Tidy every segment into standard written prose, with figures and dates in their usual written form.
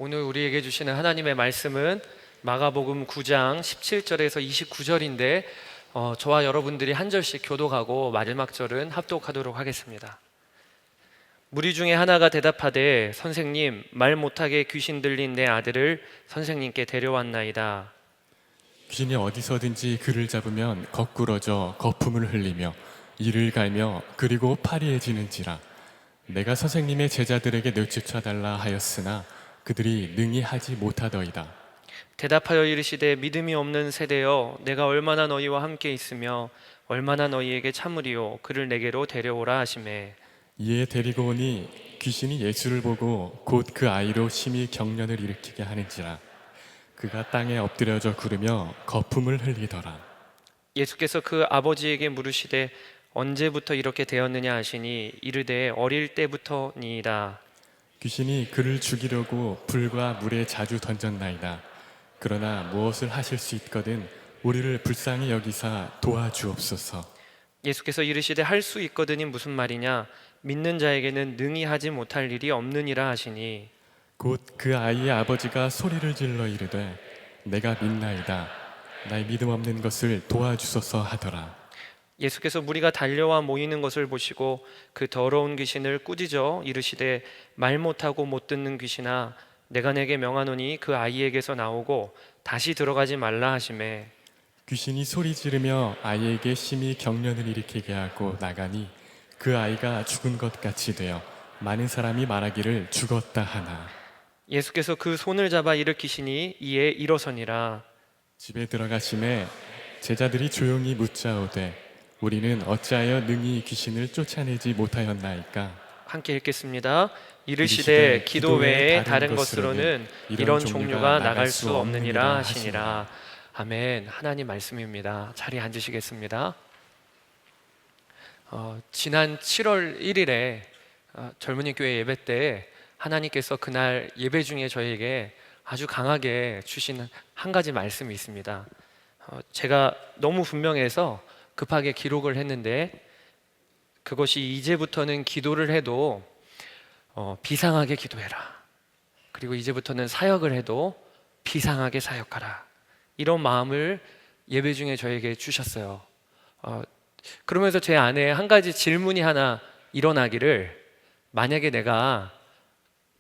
오늘 우리에게 주시는 하나님의 말씀은 마가복음 9장 17절에서 29절인데 저와 여러분들이 한 절씩 교독하고 마지막 절은 합독하도록 하겠습니다. 무리 중에 하나가 대답하되 선생님, 말 못하게 귀신 들린 내 아들을 선생님께 데려왔나이다. 귀신이 어디서든지 그를 잡으면 거꾸러져 거품을 흘리며 이를 갈며 그리고 파리해지는지라. 내가 선생님의 제자들에게 내쫓아달라 하였으나 그들이 능히 하지 못하더이다. 대답하여 이르시되 믿음이 없는 세대여, 내가 얼마나 너희와 함께 있으며 얼마나 너희에게 참으리요. 그를 내게로 데려오라 하시매. 이에 데리고 오니 귀신이 예수를 보고 곧 그 아이로 심히 경련을 일으키게 하는지라. 그가 땅에 엎드려져 구르며 거품을 흘리더라. 예수께서 그 아버지에게 물으시되 언제부터 이렇게 되었느냐 하시니 이르되 어릴 때부터니이다. 귀신이 그를 죽이려고 불과 물에 자주 던졌나이다. 그러나 무엇을 하실 수 있거든 우리를 불쌍히 여기사 도와주옵소서. 예수께서 이르시되 할 수 있거든이 무슨 말이냐, 믿는 자에게는 능히 하지 못할 일이 없느니라 하시니 곧 그 아이의 아버지가 소리를 질러 이르되 내가 믿나이다. 나의 믿음 없는 것을 도와주소서 하더라. 예수께서 무리가 달려와 모이는 것을 보시고 그 더러운 귀신을 꾸짖어 이르시되 말 못하고 못 듣는 귀신아, 내가 내게 명하노니 그 아이에게서 나오고 다시 들어가지 말라 하시매. 귀신이 소리 지르며 아이에게 심히 경련을 일으키게 하고 나가니 그 아이가 죽은 것 같이 되어 많은 사람이 말하기를 죽었다 하나. 예수께서 그 손을 잡아 일으키시니 이에 일어서니라. 집에 들어가심에 제자들이 조용히 묻자오되 우리는 어찌하여 능히 귀신을 쫓아내지 못하였나이까. 함께 읽겠습니다. 이르시되 기도 외에 다른 것으로는 이런 종류가 나갈 수 없느니라 하시니라. 아멘. 하나님 말씀입니다. 자리에 앉으시겠습니다. 지난 7월 1일에 젊은이 교회 예배 때 하나님께서 그날 예배 중에 저에게 아주 강하게 주신 한 가지 말씀이 있습니다. 제가 너무 분명해서 급하게 기록을 했는데 그것이 이제부터는 기도를 해도 비상하게 기도해라. 그리고 이제부터는 사역을 해도 비상하게 사역하라. 이런 마음을 예배 중에 저에게 주셨어요. 그러면서 제 안에 한 가지 질문이 하나 일어나기를, 만약에 내가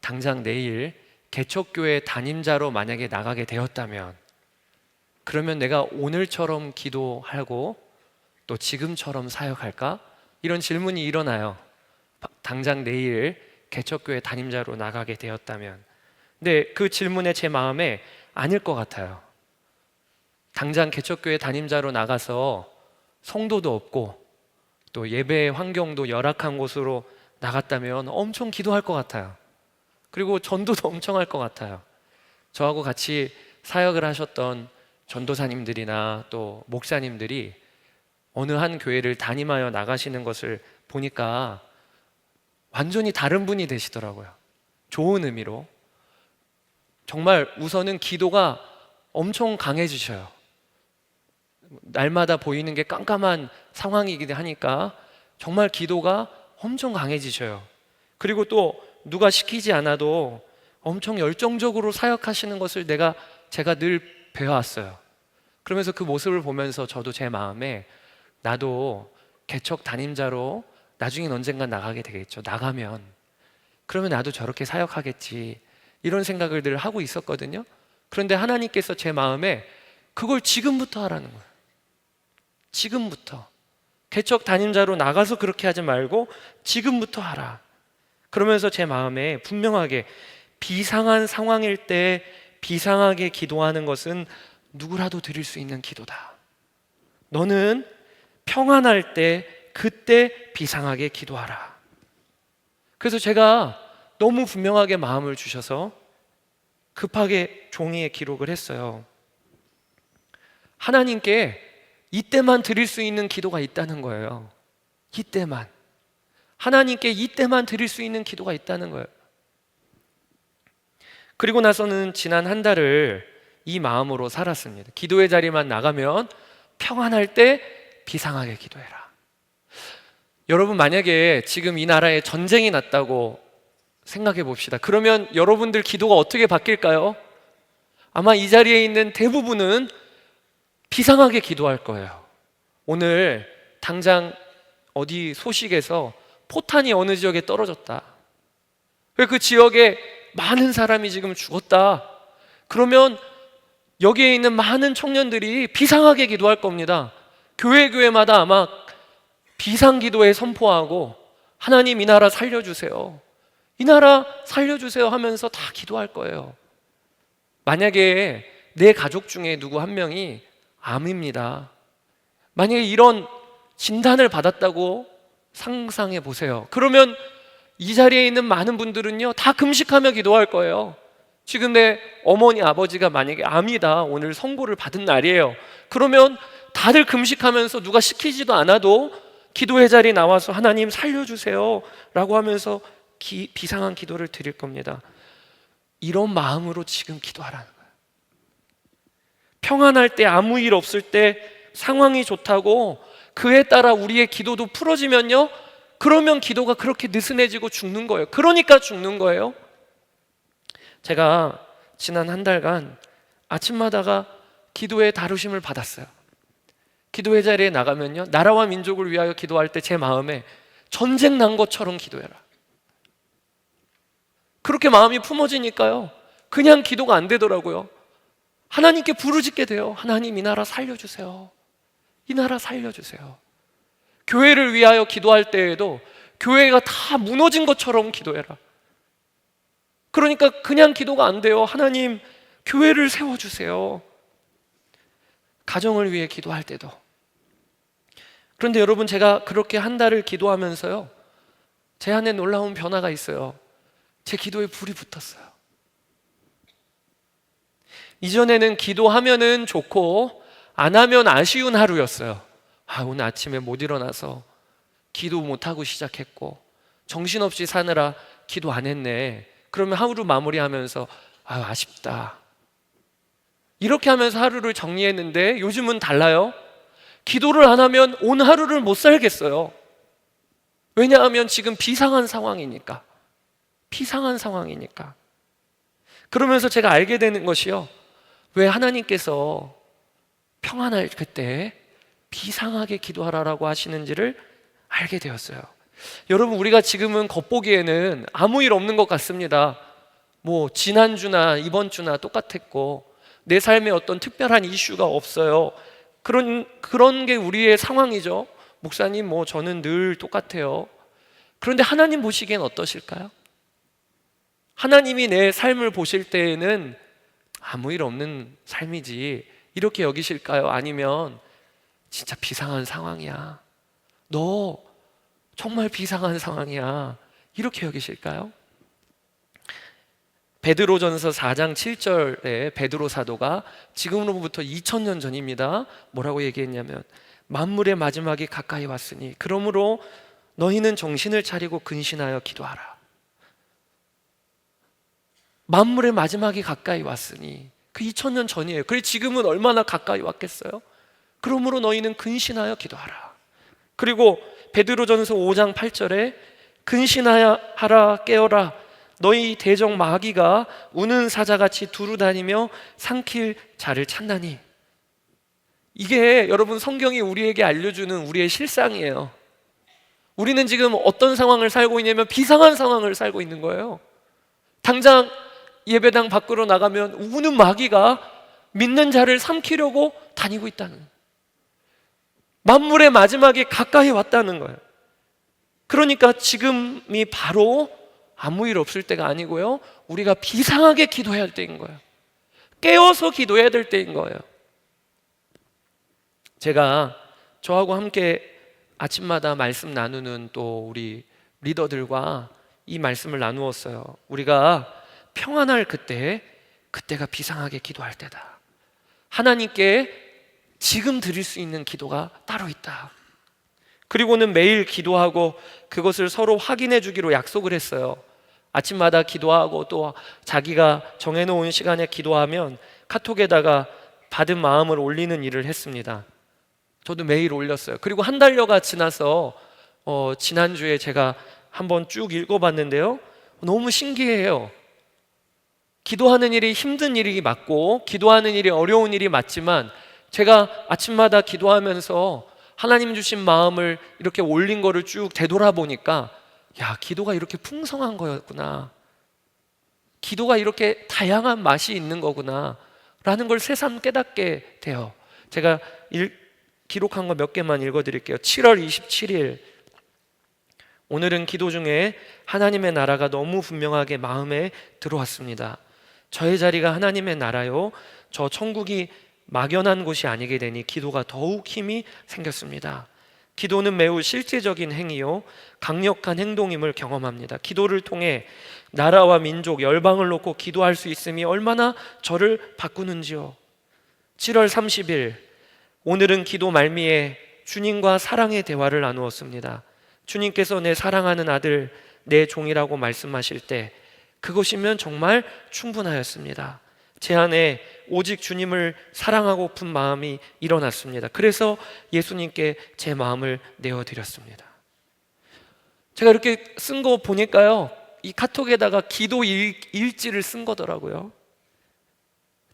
당장 내일 개척교회 담임자로 만약에 나가게 되었다면 그러면 내가 오늘처럼 기도하고 또 지금처럼 사역할까? 이런 질문이 일어나요. 당장 내일 개척교회 담임자로 나가게 되었다면. 근데 그 질문에 제 마음에 아닐 것 같아요. 당장 개척교회 담임자로 나가서 성도도 없고 또 예배 환경도 열악한 곳으로 나갔다면 엄청 기도할 것 같아요. 그리고 전도도 엄청 할 것 같아요. 저하고 같이 사역을 하셨던 전도사님들이나 또 목사님들이 어느 한 교회를 담임하여 나가시는 것을 보니까 완전히 다른 분이 되시더라고요. 좋은 의미로. 정말 우선은 기도가 엄청 강해지셔요. 날마다 보이는 게 깜깜한 상황이기도 하니까 정말 기도가 엄청 강해지셔요. 그리고 또 누가 시키지 않아도 엄청 열정적으로 사역하시는 것을 제가 늘 배워왔어요. 그러면서 그 모습을 보면서 저도 제 마음에 나도 개척 담임자로 나중엔 언젠가 나가게 되겠죠. 나가면 그러면 나도 저렇게 사역하겠지, 이런 생각을 늘 하고 있었거든요. 그런데 하나님께서 제 마음에 그걸 지금부터 하라는 거예요. 지금부터 개척 담임자로 나가서 그렇게 하지 말고 지금부터 하라. 그러면서 제 마음에 분명하게 비상한 상황일 때 비상하게 기도하는 것은 누구라도 드릴 수 있는 기도다. 너는 평안할 때 그때 비상하게 기도하라. 그래서 제가 너무 분명하게 마음을 주셔서 급하게 종이에 기록을 했어요. 하나님께 이때만 드릴 수 있는 기도가 있다는 거예요. 이때만. 하나님께 이때만 드릴 수 있는 기도가 있다는 거예요. 그리고 나서는 지난 한 달을 이 마음으로 살았습니다. 기도의 자리만 나가면 평안할 때 비상하게 기도해라. 여러분, 만약에 지금 이 나라에 전쟁이 났다고 생각해 봅시다. 그러면 여러분들 기도가 어떻게 바뀔까요? 아마 이 자리에 있는 대부분은 비상하게 기도할 거예요. 오늘 당장 어디 소식에서 포탄이 어느 지역에 떨어졌다. 그 지역에 많은 사람이 지금 죽었다. 그러면 여기에 있는 많은 청년들이 비상하게 기도할 겁니다. 교회마다 아마 비상기도에 선포하고 하나님 이 나라 살려주세요. 이 나라 살려주세요 하면서 다 기도할 거예요. 만약에 내 가족 중에 누구 한 명이 암입니다. 만약에 이런 진단을 받았다고 상상해 보세요. 그러면 이 자리에 있는 많은 분들은요 다 금식하며 기도할 거예요. 지금 내 어머니 아버지가 만약에 암이다, 오늘 선고를 받은 날이에요. 그러면 다들 금식하면서 누가 시키지도 않아도 기도의 자리에 나와서 하나님 살려주세요 라고 하면서 비상한 기도를 드릴 겁니다. 이런 마음으로 지금 기도하라는 거예요. 평안할 때, 아무 일 없을 때, 상황이 좋다고 그에 따라 우리의 기도도 풀어지면요, 그러면 기도가 그렇게 느슨해지고 죽는 거예요. 그러니까 죽는 거예요. 제가 지난 한 달간 아침마다가 기도의 다루심을 받았어요. 기도의 자리에 나가면요, 나라와 민족을 위하여 기도할 때 제 마음에 전쟁 난 것처럼 기도해라. 그렇게 마음이 품어지니까요, 그냥 기도가 안 되더라고요. 하나님께 부르짖게 돼요. 하나님 이 나라 살려주세요. 이 나라 살려주세요. 교회를 위하여 기도할 때에도 교회가 다 무너진 것처럼 기도해라. 그러니까 그냥 기도가 안 돼요. 하나님 교회를 세워주세요. 가정을 위해 기도할 때도. 그런데 여러분, 제가 그렇게 한 달을 기도하면서요, 제 안에 놀라운 변화가 있어요. 제 기도에 불이 붙었어요. 이전에는 기도하면은 좋고 안 하면 아쉬운 하루였어요. 오늘 아침에 못 일어나서 기도 못하고 시작했고 정신없이 사느라 기도 안 했네. 그러면 하루 마무리하면서 아쉽다. 이렇게 하면서 하루를 정리했는데 요즘은 달라요. 기도를 안 하면 오늘 하루를 못 살겠어요. 왜냐하면 지금 비상한 상황이니까. 비상한 상황이니까. 그러면서 제가 알게 되는 것이요, 왜 하나님께서 평안할 그때 비상하게 기도하라라고 하시는지를 알게 되었어요. 여러분, 우리가 지금은 겉보기에는 아무 일 없는 것 같습니다. 뭐 지난주나 이번 주나 똑같았고 내 삶에 어떤 특별한 이슈가 없어요. 그런 게 우리의 상황이죠. 목사님, 뭐 저는 늘 똑같아요. 그런데 하나님 보시기엔 어떠실까요? 하나님이 내 삶을 보실 때에는 아무 일 없는 삶이지 이렇게 여기실까요? 아니면 진짜 비상한 상황이야, 너 정말 비상한 상황이야, 이렇게 여기실까요? 베드로전서 4장 7절에 베드로 사도가 지금으로부터 2000년 전입니다. 뭐라고 얘기했냐면, 만물의 마지막이 가까이 왔으니 그러므로 너희는 정신을 차리고 근신하여 기도하라. 만물의 마지막이 가까이 왔으니, 그 2000년 전이에요. 그래 지금은 얼마나 가까이 왔겠어요? 그러므로 너희는 근신하여 기도하라. 그리고 베드로전서 5장 8절에 근신하라, 깨어라, 너희 대적 마귀가 우는 사자같이 두루 다니며 삼킬 자를 찾나니. 이게 여러분, 성경이 우리에게 알려주는 우리의 실상이에요. 우리는 지금 어떤 상황을 살고 있냐면 비상한 상황을 살고 있는 거예요. 당장 예배당 밖으로 나가면 우는 마귀가 믿는 자를 삼키려고 다니고 있다는, 만물의 마지막이 가까이 왔다는 거예요. 그러니까 지금이 바로 아무 일 없을 때가 아니고요, 우리가 비상하게 기도해야 할 때인 거예요. 깨어서 기도해야 될 때인 거예요. 제가 저하고 함께 아침마다 말씀 나누는 또 우리 리더들과 이 말씀을 나누었어요. 우리가 평안할 그때가 비상하게 기도할 때다. 하나님께 지금 드릴 수 있는 기도가 따로 있다. 그리고는 매일 기도하고 그것을 서로 확인해 주기로 약속을 했어요. 아침마다 기도하고 또 자기가 정해놓은 시간에 기도하면 카톡에다가 받은 마음을 올리는 일을 했습니다. 저도 매일 올렸어요. 그리고 한 달여가 지나서 지난주에 제가 한번 쭉 읽어봤는데요, 너무 신기해요. 기도하는 일이 힘든 일이 맞고 기도하는 일이 어려운 일이 맞지만 제가 아침마다 기도하면서 하나님 주신 마음을 이렇게 올린 거를 쭉 되돌아보니까 야, 기도가 이렇게 풍성한 거였구나. 기도가 이렇게 다양한 맛이 있는 거구나 라는 걸 새삼 깨닫게 돼요. 제가 기록한 거 몇 개만 읽어드릴게요. 7월 27일 오늘은 기도 중에 하나님의 나라가 너무 분명하게 마음에 들어왔습니다. 저의 자리가 하나님의 나라요, 저 천국이 막연한 곳이 아니게 되니 기도가 더욱 힘이 생겼습니다. 기도는 매우 실제적인 행위요, 강력한 행동임을 경험합니다. 기도를 통해 나라와 민족, 열방을 놓고 기도할 수 있음이 얼마나 저를 바꾸는지요. 7월 30일 오늘은 기도 말미에 주님과 사랑의 대화를 나누었습니다. 주님께서 내 사랑하는 아들, 내 종이라고 말씀하실 때 그것이면 정말 충분하였습니다. 제 안에 오직 주님을 사랑하고픈 마음이 일어났습니다. 그래서 예수님께 제 마음을 내어드렸습니다. 제가 이렇게 쓴 거 보니까요, 이 카톡에다가 기도 일지를 쓴 거더라고요.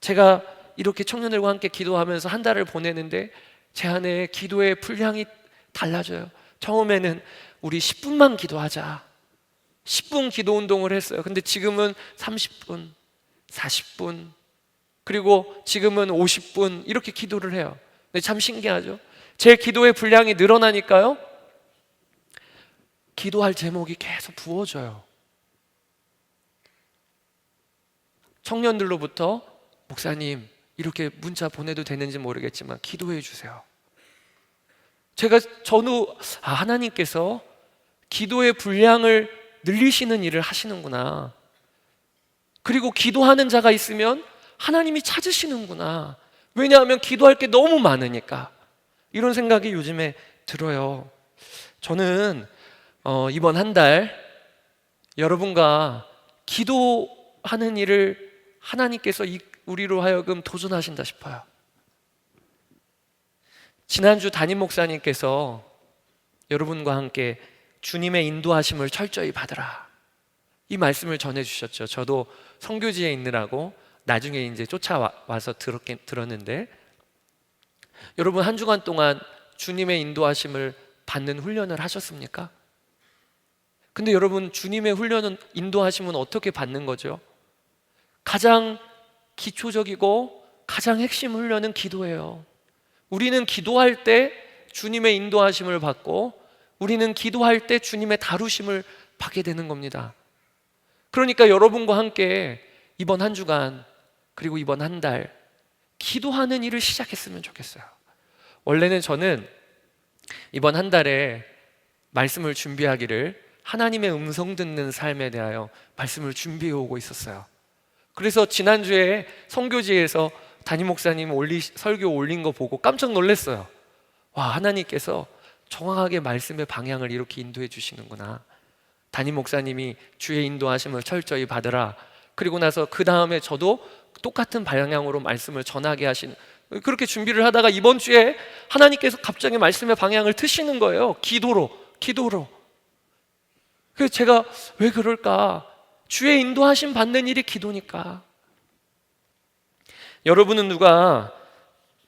제가 이렇게 청년들과 함께 기도하면서 한 달을 보내는데 제 안에 기도의 분량이 달라져요. 처음에는 우리 10분만 기도하자, 10분 기도 운동을 했어요. 근데 지금은 30분, 40분, 그리고 지금은 50분 이렇게 기도를 해요. 근데 참 신기하죠? 제 기도의 분량이 늘어나니까요, 기도할 제목이 계속 부어져요. 청년들로부터 목사님 이렇게 문자 보내도 되는지 모르겠지만 기도해 주세요. 저도 하나님께서 기도의 분량을 늘리시는 일을 하시는구나. 그리고 기도하는 자가 있으면 하나님이 찾으시는구나. 왜냐하면 기도할 게 너무 많으니까. 이런 생각이 요즘에 들어요. 저는 이번 한 달 여러분과 기도하는 일을 하나님께서 우리로 하여금 도전하신다 싶어요. 지난주 담임 목사님께서 여러분과 함께 주님의 인도하심을 철저히 받으라, 이 말씀을 전해주셨죠. 저도 선교지에 있느라고 나중에 이제 쫓아와서 들었는데, 여러분 한 주간 동안 주님의 인도하심을 받는 훈련을 하셨습니까? 근데 여러분, 주님의 인도하심은 어떻게 받는 거죠? 가장 기초적이고 가장 핵심 훈련은 기도예요. 우리는 기도할 때 주님의 인도하심을 받고 우리는 기도할 때 주님의 다루심을 받게 되는 겁니다. 그러니까 여러분과 함께 이번 한 주간 그리고 이번 한 달 기도하는 일을 시작했으면 좋겠어요. 원래는 저는 이번 한 달에 말씀을 준비하기를 하나님의 음성 듣는 삶에 대하여 말씀을 준비해 오고 있었어요. 그래서 지난주에 선교지에서 담임 목사님 설교 올린 거 보고 깜짝 놀랐어요. 와, 하나님께서 정확하게 말씀의 방향을 이렇게 인도해 주시는구나. 담임 목사님이 주의 인도하심을 철저히 받으라, 그리고 나서 그 다음에 저도 똑같은 방향으로 말씀을 전하게 하시는, 그렇게 준비를 하다가 이번 주에 하나님께서 갑자기 말씀의 방향을 트시는 거예요. 기도로. 그래서 제가 왜 그럴까? 주의 인도하심 받는 일이 기도니까. 여러분은 누가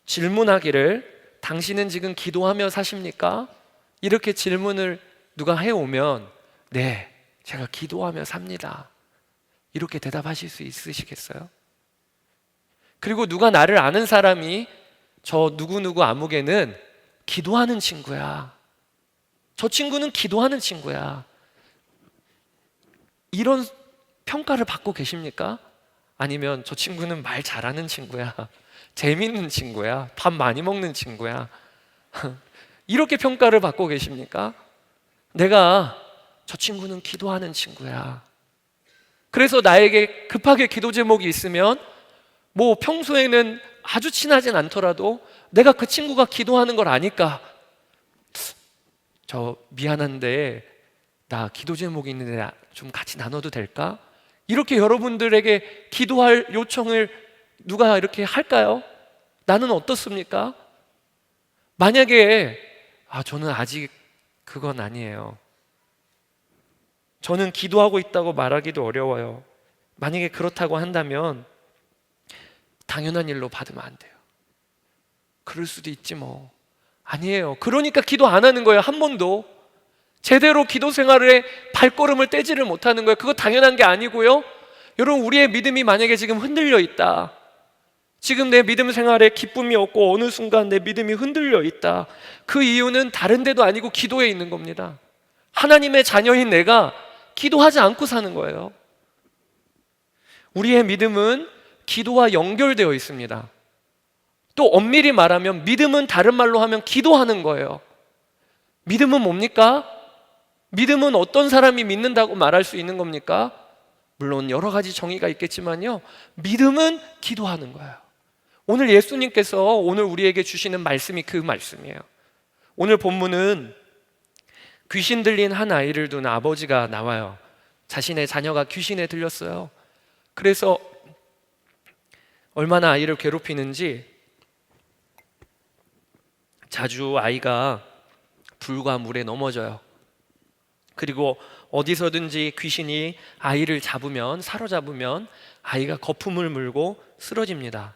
질문하기를 당신은 지금 기도하며 사십니까? 이렇게 질문을 누가 해오면 네, 제가 기도하며 삽니다, 이렇게 대답하실 수 있으시겠어요? 그리고 누가 나를 아는 사람이 저 누구누구 아무개는 기도하는 친구야, 저 친구는 기도하는 친구야, 이런 평가를 받고 계십니까? 아니면 저 친구는 말 잘하는 친구야, 재밌는 친구야, 밥 많이 먹는 친구야, 이렇게 평가를 받고 계십니까? 내가 저 친구는 기도하는 친구야. 그래서 나에게 급하게 기도 제목이 있으면 뭐 평소에는 아주 친하진 않더라도 내가 그 친구가 기도하는 걸 아니까 저 미안한데 나 기도 제목이 있는데 좀 같이 나눠도 될까? 이렇게 여러분들에게 기도할 요청을 누가 이렇게 할까요? 나는 어떻습니까? 만약에 저는 아직 그건 아니에요, 저는 기도하고 있다고 말하기도 어려워요. 만약에 그렇다고 한다면 당연한 일로 받으면 안 돼요. 그럴 수도 있지 뭐. 아니에요. 그러니까 기도 안 하는 거예요. 한 번도 제대로 기도 생활에 발걸음을 떼지를 못하는 거예요. 그거 당연한 게 아니고요. 여러분, 우리의 믿음이 만약에 지금 흔들려 있다, 지금 내 믿음 생활에 기쁨이 없고 어느 순간 내 믿음이 흔들려 있다, 그 이유는 다른 데도 아니고 기도에 있는 겁니다. 하나님의 자녀인 내가 기도하지 않고 사는 거예요. 우리의 믿음은 기도와 연결되어 있습니다. 또 엄밀히 말하면 믿음은 다른 말로 하면 기도하는 거예요. 믿음은 뭡니까? 믿음은 어떤 사람이 믿는다고 말할 수 있는 겁니까? 물론 여러 가지 정의가 있겠지만요, 믿음은 기도하는 거예요. 오늘 예수님께서 오늘 우리에게 주시는 말씀이 그 말씀이에요. 오늘 본문은 귀신 들린 한 아이를 둔 아버지가 나와요. 자신의 자녀가 귀신에 들렸어요. 그래서 얼마나 아이를 괴롭히는지, 자주 아이가 불과 물에 넘어져요. 그리고 어디서든지 귀신이 아이를 잡으면, 사로잡으면 아이가 거품을 물고 쓰러집니다.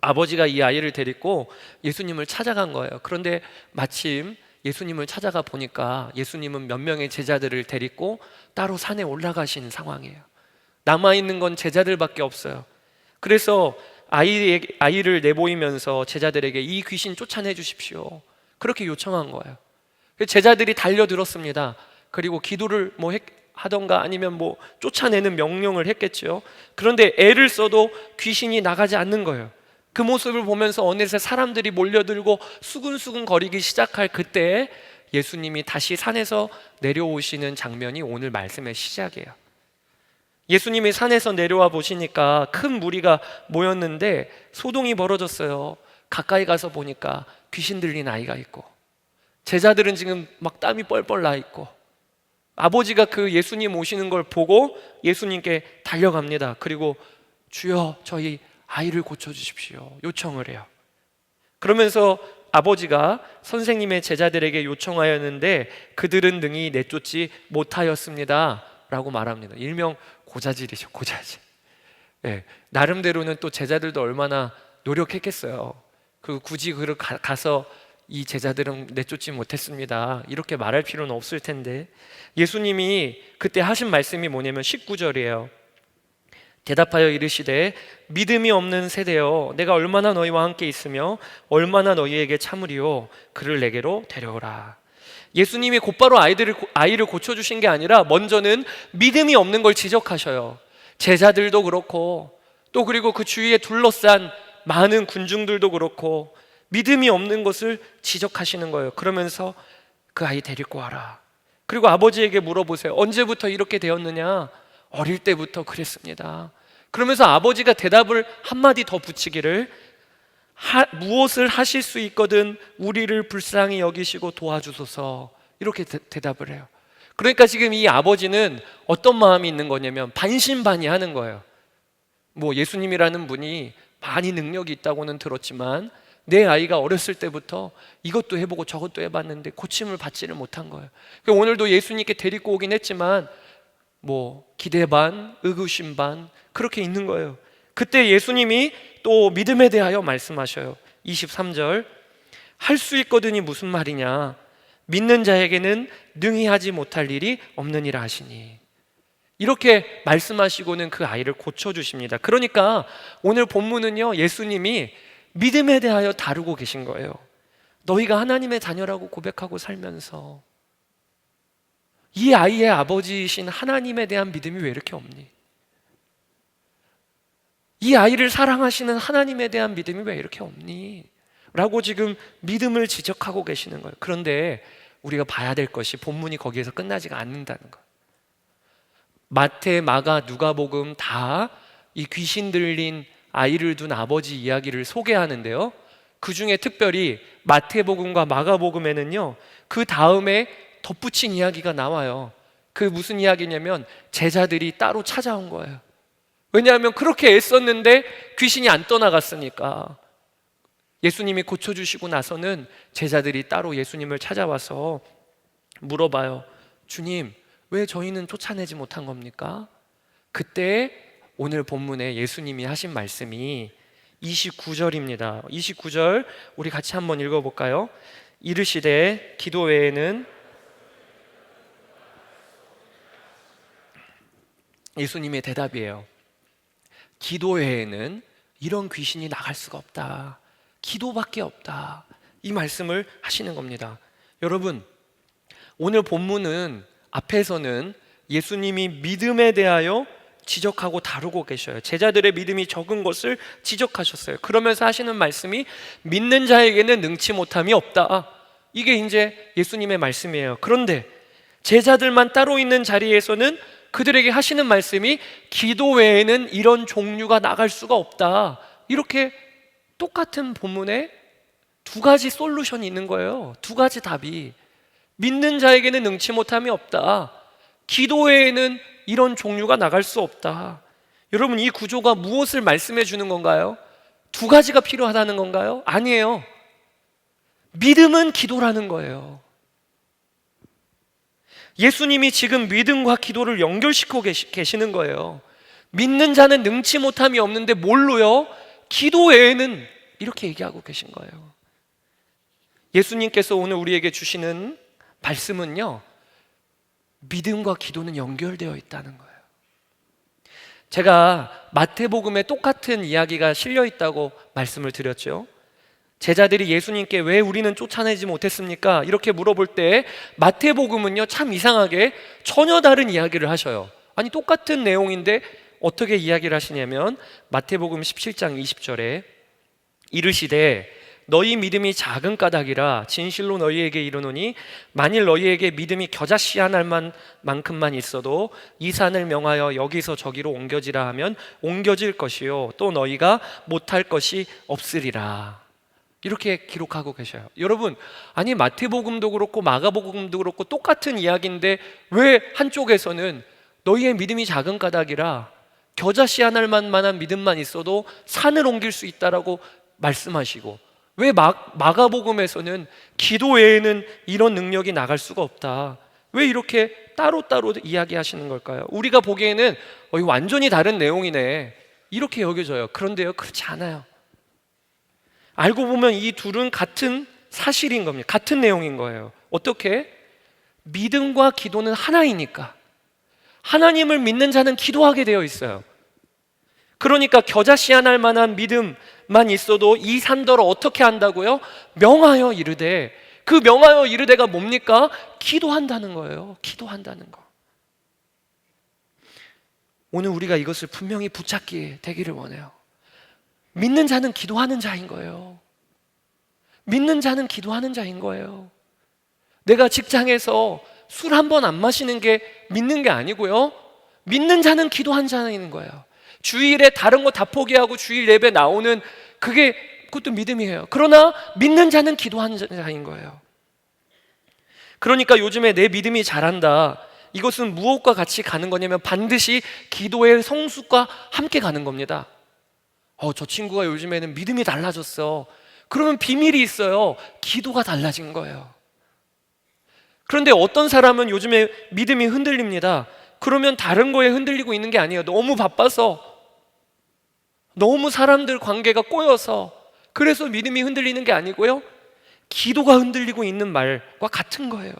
아버지가 이 아이를 데리고 예수님을 찾아간 거예요. 그런데 마침 예수님을 찾아가 보니까 예수님은 몇 명의 제자들을 데리고 따로 산에 올라가신 상황이에요. 남아있는 건 제자들밖에 없어요. 그래서 아이를 내보이면서 제자들에게 이 귀신 쫓아내 주십시오, 그렇게 요청한 거예요. 제자들이 달려들었습니다. 그리고 기도를 하던가 아니면 쫓아내는 명령을 했겠죠. 그런데 애를 써도 귀신이 나가지 않는 거예요. 그 모습을 보면서 어느새 사람들이 몰려들고 수근수근 거리기 시작할 그때 예수님이 다시 산에서 내려오시는 장면이 오늘 말씀의 시작이에요. 예수님이 산에서 내려와 보시니까 큰 무리가 모였는데 소동이 벌어졌어요. 가까이 가서 보니까 귀신 들린 아이가 있고, 제자들은 지금 막 땀이 뻘뻘 나 있고, 아버지가 그 예수님 오시는 걸 보고 예수님께 달려갑니다. 그리고 주여, 저희 아이를 고쳐주십시오, 요청을 해요. 그러면서 아버지가 선생님의 제자들에게 요청하였는데 그들은 능히 내쫓지 못하였습니다 라고 말합니다. 일명 고자질이죠, 고자질. 네, 나름대로는 또 제자들도 얼마나 노력했겠어요. 굳이 가서 이 제자들은 내쫓지 못했습니다, 이렇게 말할 필요는 없을 텐데, 예수님이 그때 하신 말씀이 뭐냐면 19절이에요. 대답하여 이르시되 믿음이 없는 세대여, 내가 얼마나 너희와 함께 있으며 얼마나 너희에게 참으리요, 그를 내게로 데려오라. 예수님이 곧바로 아이를 고쳐주신 게 아니라 먼저는 믿음이 없는 걸 지적하셔요. 제자들도 그렇고, 또 그리고 그 주위에 둘러싼 많은 군중들도 그렇고 믿음이 없는 것을 지적하시는 거예요. 그러면서 그 아이 데리고 와라. 그리고 아버지에게 물어보세요. 언제부터 이렇게 되었느냐? 어릴 때부터 그랬습니다. 그러면서 아버지가 대답을 한마디 더 붙이기를, 무엇을 하실 수 있거든 우리를 불쌍히 여기시고 도와주소서, 이렇게 대답을 해요. 그러니까 지금 이 아버지는 어떤 마음이 있는 거냐면 반신반의하는 거예요. 예수님이라는 분이 많이 능력이 있다고는 들었지만 내 아이가 어렸을 때부터 이것도 해보고 저것도 해봤는데 고침을 받지를 못한 거예요. 오늘도 예수님께 데리고 오긴 했지만 기대 반, 의구심 반, 그렇게 있는 거예요. 그때 예수님이 또 믿음에 대하여 말씀하셔요. 23절, 할 수 있거든이 무슨 말이냐? 믿는 자에게는 능히 하지 못할 일이 없느니라 하시니. 이렇게 말씀하시고는 그 아이를 고쳐주십니다. 그러니까 오늘 본문은요, 예수님이 믿음에 대하여 다루고 계신 거예요. 너희가 하나님의 자녀라고 고백하고 살면서 이 아이의 아버지이신 하나님에 대한 믿음이 왜 이렇게 없니? 이 아이를 사랑하시는 하나님에 대한 믿음이 왜 이렇게 없니? 라고 지금 믿음을 지적하고 계시는 거예요. 그런데 우리가 봐야 될 것이 본문이 거기에서 끝나지가 않는다는 거예요. 마태, 마가, 누가복음 다 이 귀신 들린 아이를 둔 아버지 이야기를 소개하는데요, 그 중에 특별히 마태복음과 마가복음에는요, 그 다음에 덧붙인 이야기가 나와요. 그 무슨 이야기냐면 제자들이 따로 찾아온 거예요. 왜냐하면 그렇게 애썼는데 귀신이 안 떠나갔으니까. 예수님이 고쳐주시고 나서는 제자들이 따로 예수님을 찾아와서 물어봐요. 주님, 왜 저희는 쫓아내지 못한 겁니까? 그때 오늘 본문에 예수님이 하신 말씀이 29절입니다. 29절 우리 같이 한번 읽어볼까요? 이르시되 기도 외에는, 예수님의 대답이에요. 기도 외에는 이런 귀신이 나갈 수가 없다. 기도밖에 없다. 이 말씀을 하시는 겁니다. 여러분, 오늘 본문은 앞에서는 예수님이 믿음에 대하여 지적하고 다루고 계셔요. 제자들의 믿음이 적은 것을 지적하셨어요. 그러면서 하시는 말씀이 믿는 자에게는 능치 못함이 없다. 이게 이제 예수님의 말씀이에요. 그런데 제자들만 따로 있는 자리에서는 그들에게 하시는 말씀이 기도 외에는 이런 종류가 나갈 수가 없다. 이렇게 똑같은 본문에 두 가지 솔루션이 있는 거예요. 두 가지 답이. 믿는 자에게는 능치 못함이 없다. 기도 외에는 이런 종류가 나갈 수 없다. 여러분, 이 구조가 무엇을 말씀해 주는 건가요? 두 가지가 필요하다는 건가요? 아니에요. 믿음은 기도라는 거예요. 예수님이 지금 믿음과 기도를 연결시키고 계시는 거예요. 믿는 자는 능치 못함이 없는데 뭘로요? 기도 외에는, 이렇게 얘기하고 계신 거예요. 예수님께서 오늘 우리에게 주시는 말씀은요, 믿음과 기도는 연결되어 있다는 거예요. 제가 마태복음에 똑같은 이야기가 실려 있다고 말씀을 드렸죠. 제자들이 예수님께 왜 우리는 쫓아내지 못했습니까? 이렇게 물어볼 때 마태복음은요, 참 이상하게 전혀 다른 이야기를 하셔요. 아니, 똑같은 내용인데 어떻게 이야기를 하시냐면 마태복음 17장 20절에 이르시되 너희 믿음이 작은 까닭이라 진실로 너희에게 이르노니 만일 너희에게 믿음이 겨자씨 한 알만큼만 있어도 이 산을 명하여 여기서 저기로 옮겨지라 하면 옮겨질 것이요 또 너희가 못할 것이 없으리라. 이렇게 기록하고 계셔요. 여러분, 아니 마태복음도 그렇고 마가복음도 그렇고 똑같은 이야기인데 왜 한쪽에서는 너희의 믿음이 작은 까닭이라 겨자씨 한 알만한 믿음만 있어도 산을 옮길 수 있다라고 말씀하시고, 왜 마가복음에서는 기도 외에는 이런 능력이 나갈 수가 없다, 왜 이렇게 따로따로 이야기하시는 걸까요? 우리가 보기에는 이거 완전히 다른 내용이네 이렇게 여겨져요. 그런데요, 그렇지 않아요. 알고 보면 이 둘은 같은 사실인 겁니다. 같은 내용인 거예요. 어떻게? 믿음과 기도는 하나이니까. 하나님을 믿는 자는 기도하게 되어 있어요. 그러니까 겨자씨 한 알만한 믿음만 있어도 이 산더러 어떻게 한다고요? 명하여 이르되. 그 명하여 이르되가 뭡니까? 기도한다는 거예요. 기도한다는 거. 오늘 우리가 이것을 분명히 붙잡게 되기를 원해요. 믿는 자는 기도하는 자인 거예요. 믿는 자는 기도하는 자인 거예요. 내가 직장에서 술 한 번 안 마시는 게 믿는 게 아니고요, 믿는 자는 기도한 자인 거예요. 주일에 다른 거 다 포기하고 주일 예배 나오는 그것도 믿음이에요. 그러나 믿는 자는 기도하는 자인 거예요. 그러니까 요즘에 내 믿음이 자란다, 이것은 무엇과 같이 가는 거냐면 반드시 기도의 성숙과 함께 가는 겁니다. 저 친구가 요즘에는 믿음이 달라졌어. 그러면 비밀이 있어요. 기도가 달라진 거예요. 그런데 어떤 사람은 요즘에 믿음이 흔들립니다. 그러면 다른 거에 흔들리고 있는 게 아니에요. 너무 바빠서, 너무 사람들 관계가 꼬여서, 그래서 믿음이 흔들리는 게 아니고요, 기도가 흔들리고 있는 말과 같은 거예요.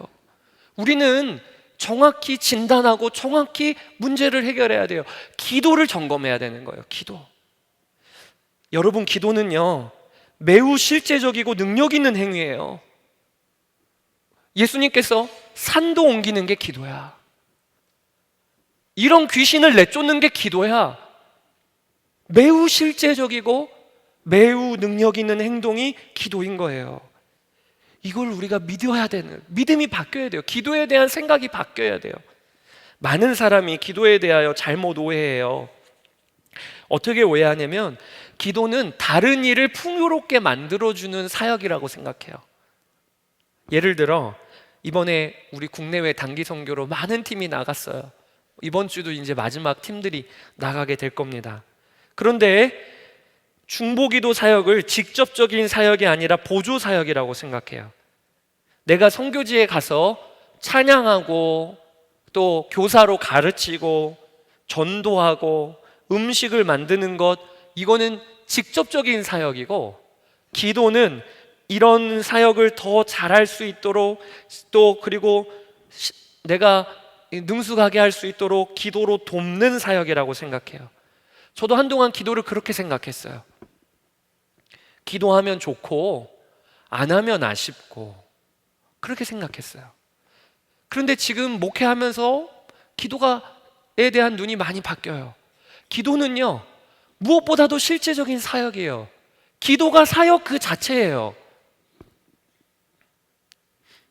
우리는 정확히 진단하고 정확히 문제를 해결해야 돼요. 기도를 점검해야 되는 거예요. 기도. 여러분, 기도는요 매우 실제적이고 능력 있는 행위예요. 예수님께서 산도 옮기는 게 기도야. 이런 귀신을 내쫓는 게 기도야. 매우 실제적이고 매우 능력 있는 행동이 기도인 거예요. 이걸 우리가 믿어야 되는, 믿음이 바뀌어야 돼요. 기도에 대한 생각이 바뀌어야 돼요. 많은 사람이 기도에 대하여 잘못 오해해요. 어떻게 오해하냐면 기도는 다른 일을 풍요롭게 만들어주는 사역이라고 생각해요. 예를 들어 이번에 우리 국내외 단기 선교로 많은 팀이 나갔어요. 이번 주도 이제 마지막 팀들이 나가게 될 겁니다. 그런데 중보기도 사역을 직접적인 사역이 아니라 보조 사역이라고 생각해요. 내가 선교지에 가서 찬양하고 또 교사로 가르치고 전도하고 음식을 만드는 것, 이거는 직접적인 사역이고, 기도는 이런 사역을 더 잘할 수 있도록, 또 그리고 내가 능숙하게 할 수 있도록 기도로 돕는 사역이라고 생각해요. 저도 한동안 기도를 그렇게 생각했어요. 기도하면 좋고 안 하면 아쉽고, 그렇게 생각했어요. 그런데 지금 목회하면서 기도에 대한 눈이 많이 바뀌어요. 기도는요, 무엇보다도 실제적인 사역이에요. 기도가 사역 그 자체예요.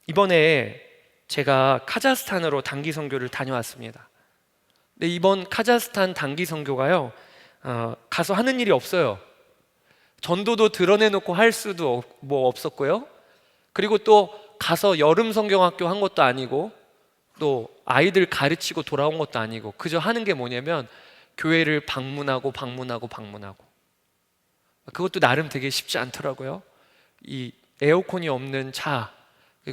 이번에 제가 카자흐스탄으로 단기 선교를 다녀왔습니다. 근데 이번 카자흐스탄 단기 선교가요, 가서 하는 일이 없어요. 전도도 드러내놓고 할 수도 없었고요. 그리고 또 가서 여름 성경학교 한 것도 아니고, 또 아이들 가르치고 돌아온 것도 아니고, 그저 하는 게 뭐냐면 교회를 방문하고 그것도 나름 되게 쉽지 않더라고요. 이 에어컨이 없는 차,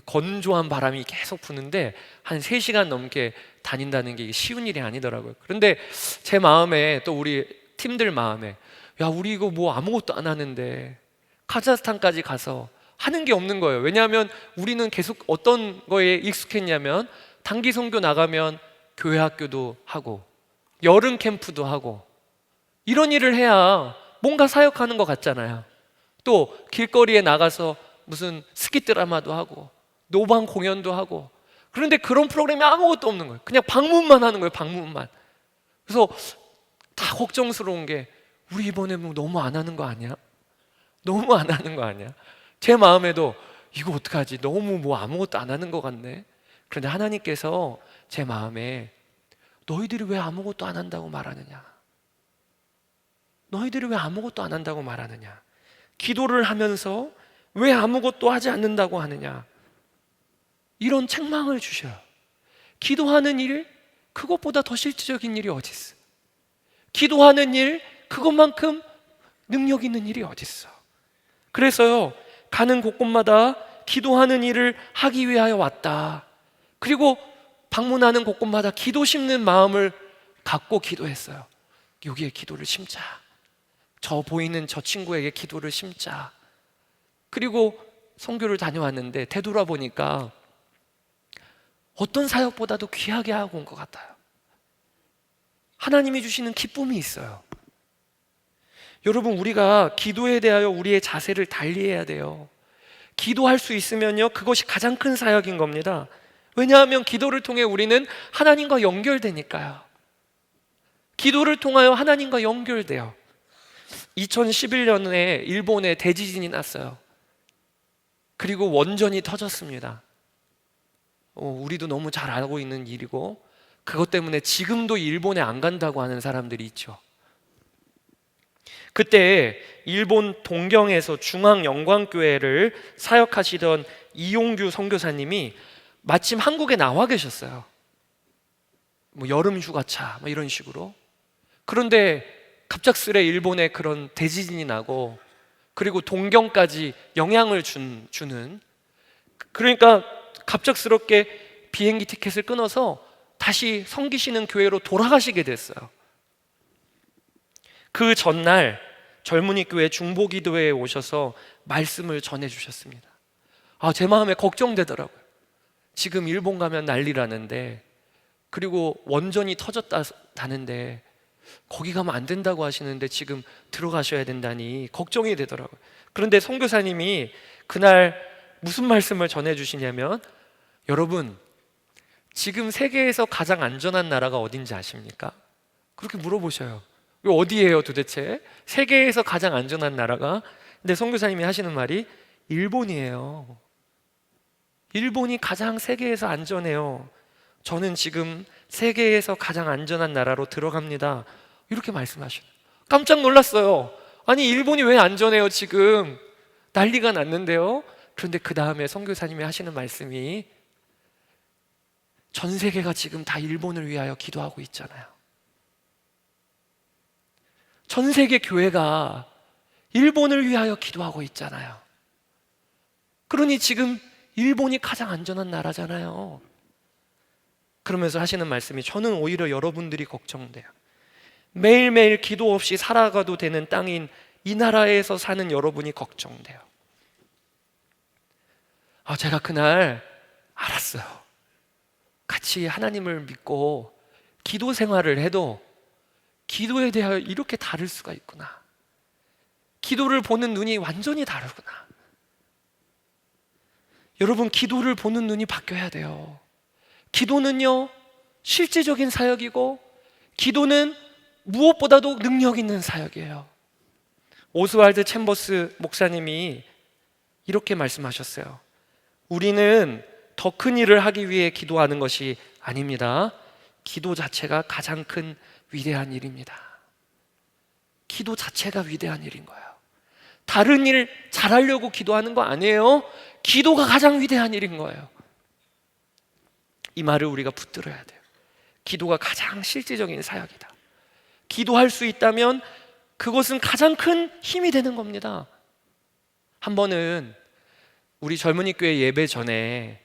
건조한 바람이 계속 부는데 한 3시간 넘게 다닌다는 게 쉬운 일이 아니더라고요. 그런데 제 마음에, 또 우리 팀들 마음에, 야, 우리 이거 뭐 아무것도 안 하는데 카자흐스탄까지 가서 하는 게 없는 거예요. 왜냐하면 우리는 계속 어떤 거에 익숙했냐면, 단기 선교 나가면 교회 학교도 하고 여름 캠프도 하고, 이런 일을 해야 뭔가 사역하는 것 같잖아요. 또 길거리에 나가서 무슨 스키 드라마도 하고 노방 공연도 하고, 그런데 그런 프로그램이 아무것도 없는 거예요. 그냥 방문만 하는 거예요, 방문만. 그래서 다 걱정스러운 게, 우리 이번에 뭐 너무 안 하는 거 아니야? 너무 안 하는 거 아니야? 제 마음에도 이거 어떡하지? 너무 뭐 아무것도 안 하는 것 같네. 그런데 하나님께서 제 마음에, 너희들이 왜 아무것도 안 한다고 말하느냐? 너희들이 왜 아무것도 안 한다고 말하느냐? 기도를 하면서 왜 아무것도 하지 않는다고 하느냐? 이런 책망을 주셔요. 기도하는 일, 그것보다 더 실질적인 일이 어디 있어? 기도하는 일, 그것만큼 능력 있는 일이 어디 있어? 그래서요, 가는 곳곳마다 기도하는 일을 하기 위하여 왔다. 그리고 방문하는 곳곳마다 기도 심는 마음을 갖고 기도했어요. 여기에 기도를 심자. 저 보이는 저 친구에게 기도를 심자. 그리고 선교를 다녀왔는데 되돌아보니까 어떤 사역보다도 귀하게 하고 온 것 같아요. 하나님이 주시는 기쁨이 있어요. 여러분, 우리가 기도에 대하여 우리의 자세를 달리해야 돼요. 기도할 수 있으면요, 그것이 가장 큰 사역인 겁니다. 왜냐하면 기도를 통해 우리는 하나님과 연결되니까요. 기도를 통하여 하나님과 연결돼요. 2011년에 일본에 대지진이 났어요. 그리고 원전이 터졌습니다. 우리도 너무 잘 알고 있는 일이고, 그것 때문에 지금도 일본에 안 간다고 하는 사람들이 있죠. 그때 일본 동경에서 중앙영광교회를 사역하시던 이용규 선교사님이 마침 한국에 나와 계셨어요. 뭐 여름 휴가차 뭐 이런 식으로. 그런데 갑작스레 일본에 그런 대지진이 나고, 그리고 동경까지 영향을 주는, 그러니까 갑작스럽게 비행기 티켓을 끊어서 다시 섬기시는 교회로 돌아가시게 됐어요. 그 전날 젊은이 교회 중보기도회에 오셔서 말씀을 전해주셨습니다. 제 마음에 걱정되더라고요. 지금 일본 가면 난리라는데, 그리고 원전이 터졌다는데 거기 가면 안 된다고 하시는데 지금 들어가셔야 된다니 걱정이 되더라고요. 그런데 선교사님이 그날 무슨 말씀을 전해주시냐면, 여러분, 지금 세계에서 가장 안전한 나라가 어딘지 아십니까? 그렇게 물어보셔요. 어디예요 도대체? 세계에서 가장 안전한 나라가? 근데 선교사님이 하시는 말이 일본이에요. 일본이 가장 세계에서 안전해요. 저는 지금 세계에서 가장 안전한 나라로 들어갑니다. 이렇게 말씀하시는. 깜짝 놀랐어요. 아니, 일본이 왜 안전해요? 지금 난리가 났는데요. 그런데 그 다음에 선교사님이 하시는 말씀이, 전 세계가 지금 다 일본을 위하여 기도하고 있잖아요. 전 세계 교회가 일본을 위하여 기도하고 있잖아요. 그러니 지금 일본이 가장 안전한 나라잖아요. 그러면서 하시는 말씀이 저는 오히려 여러분들이 걱정돼요. 매일매일 기도 없이 살아가도 되는 땅인 이 나라에서 사는 여러분이 걱정돼요. 제가 그날 알았어요. 같이 하나님을 믿고 기도 생활을 해도 기도에 대하여 이렇게 다를 수가 있구나. 기도를 보는 눈이 완전히 다르구나. 여러분, 기도를 보는 눈이 바뀌어야 돼요. 기도는요, 실제적인 사역이고 기도는 무엇보다도 능력 있는 사역이에요. 오스왈드 챔버스 목사님이 이렇게 말씀하셨어요. 우리는 더 큰 일을 하기 위해 기도하는 것이 아닙니다. 기도 자체가 가장 큰 위대한 일입니다. 기도 자체가 위대한 일인 거예요. 다른 일 잘하려고 기도하는 거 아니에요. 기도가 가장 위대한 일인 거예요. 이 말을 우리가 붙들어야 돼요. 기도가 가장 실제적인 사역이다. 기도할 수 있다면 그것은 가장 큰 힘이 되는 겁니다. 한 번은 우리 젊은이 교회 예배 전에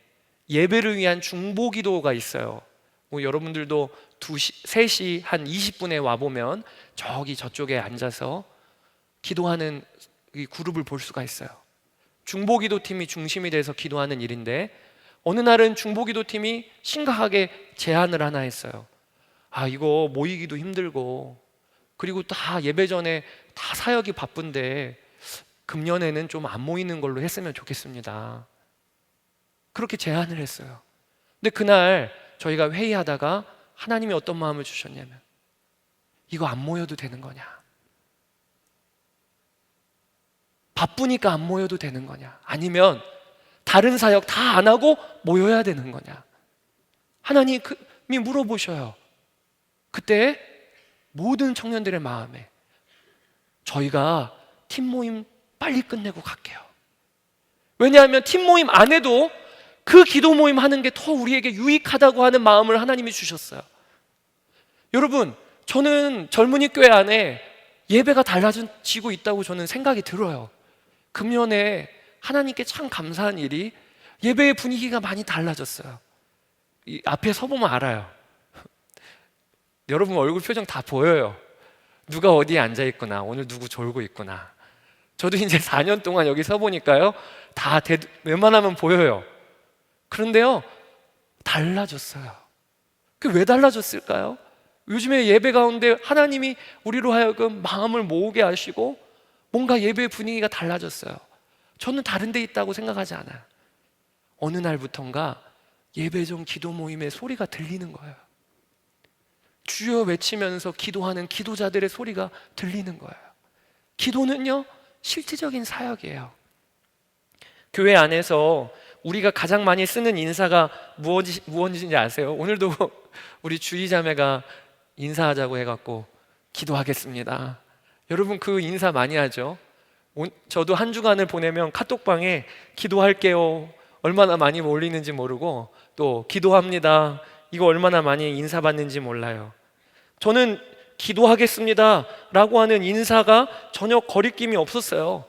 예배를 위한 중보 기도가 있어요. 여러분들도 2시, 3시 한 20분에 와보면 저쪽에 앉아서 기도하는 이 그룹을 볼 수가 있어요. 중보 기도팀이 중심이 돼서 기도하는 일인데 어느 날은 중보 기도팀이 심각하게 제안을 하나 했어요. 이거 모이기도 힘들고 그리고 다 예배 전에 다 사역이 바쁜데 금년에는 좀 안 모이는 걸로 했으면 좋겠습니다. 그렇게 제안을 했어요. 근데 그날 저희가 회의하다가 하나님이 어떤 마음을 주셨냐면 이거 안 모여도 되는 거냐? 바쁘니까 안 모여도 되는 거냐? 아니면 다른 사역 다 안 하고 모여야 되는 거냐? 하나님이 물어보셔요. 그때 모든 청년들의 마음에 저희가 팀 모임 빨리 끝내고 갈게요. 왜냐하면 팀 모임 안 해도 그 기도 모임 하는 게 더 우리에게 유익하다고 하는 마음을 하나님이 주셨어요. 여러분, 저는 젊은이 교회 안에 예배가 달라지고 있다고 저는 생각이 들어요. 금년에 하나님께 참 감사한 일이 예배의 분위기가 많이 달라졌어요. 이 앞에 서보면 알아요. 여러분 얼굴 표정 다 보여요. 누가 어디에 앉아 있구나, 오늘 누구 졸고 있구나. 저도 이제 4년 동안 여기 서보니까요, 다 웬만하면 보여요. 그런데요, 달라졌어요. 그게 왜 달라졌을까요? 요즘에 예배 가운데 하나님이 우리로 하여금 마음을 모으게 하시고 뭔가 예배 분위기가 달라졌어요. 저는 다른 데 있다고 생각하지 않아요. 어느 날부턴가 예배전 기도 모임의 소리가 들리는 거예요. 주여 외치면서 기도하는 기도자들의 소리가 들리는 거예요. 기도는요, 실질적인 사역이에요. 교회 안에서 우리가 가장 많이 쓰는 인사가 무엇인지 아세요? 오늘도 우리 주의자매가 인사하자고 해갖고 기도하겠습니다. 여러분 그 인사 많이 하죠? 저도 한 주간을 보내면 카톡방에 기도할게요 얼마나 많이 몰리는지 모르고, 또 기도합니다 이거 얼마나 많이 인사받는지 몰라요. 저는 기도하겠습니다 라고 하는 인사가 전혀 거리낌이 없었어요.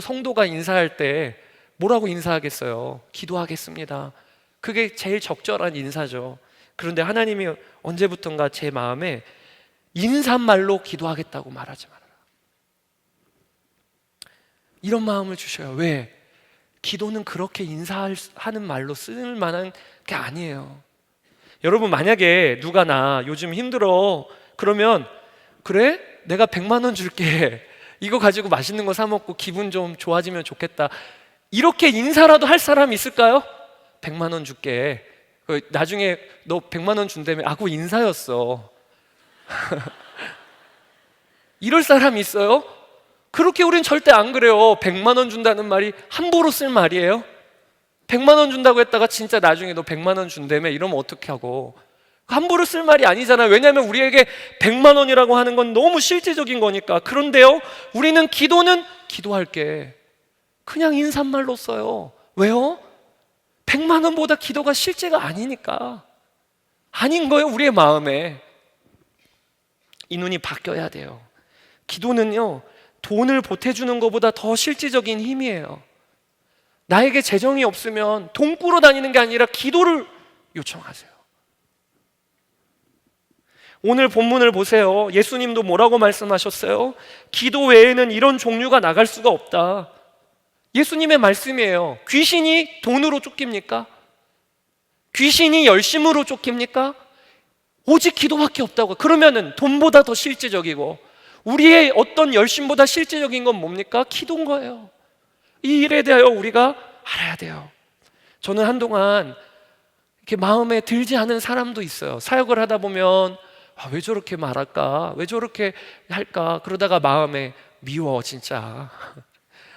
성도가 인사할 때 뭐라고 인사하겠어요? 기도하겠습니다. 그게 제일 적절한 인사죠. 그런데 하나님이 언제부턴가 제 마음에 인사말로 기도하겠다고 말하지 말아라, 이런 마음을 주셔요. 왜? 기도는 그렇게 인사하는 말로 쓸 만한 게 아니에요. 여러분, 만약에 누가 나 요즘 힘들어 그러면 그래? 내가 100만 원 줄게, 이거 가지고 맛있는 거 사 먹고 기분 좀 좋아지면 좋겠다, 이렇게 인사라도 할 사람이 있을까요? 100만 원 줄게, 나중에 너 100만 원 준다며, 그거 인사였어. 이럴 사람이 있어요? 그렇게 우린 절대 안 그래요. 100만 원 준다는 말이 함부로 쓸 말이에요? 100만 원 준다고 했다가 진짜 나중에 너 100만 원 준다며, 이러면 어떻게 하고. 함부로 쓸 말이 아니잖아요. 왜냐하면 우리에게 100만 원이라고 하는 건 너무 실제적인 거니까. 그런데요, 우리는 기도는 기도할게 그냥 인사말로 써요. 왜요? 100만 원보다 기도가 실제가 아니니까. 아닌 거예요, 우리의 마음에. 이 눈이 바뀌어야 돼요. 기도는요, 돈을 보태주는 것보다 더 실질적인 힘이에요. 나에게 재정이 없으면 돈 꾸러 다니는 게 아니라 기도를 요청하세요. 오늘 본문을 보세요. 예수님도 뭐라고 말씀하셨어요? 기도 외에는 이런 종류가 나갈 수가 없다. 예수님의 말씀이에요. 귀신이 돈으로 쫓깁니까? 귀신이 열심으로 쫓깁니까? 오직 기도밖에 없다고. 그러면은 돈보다 더 실제적이고 우리의 어떤 열심보다 실제적인 건 뭡니까? 기도인 거예요. 이 일에 대하여 우리가 알아야 돼요. 저는 한동안 이렇게 마음에 들지 않은 사람도 있어요. 사역을 하다 보면 왜 저렇게 말할까? 왜 저렇게 할까? 그러다가 마음에 미워 진짜.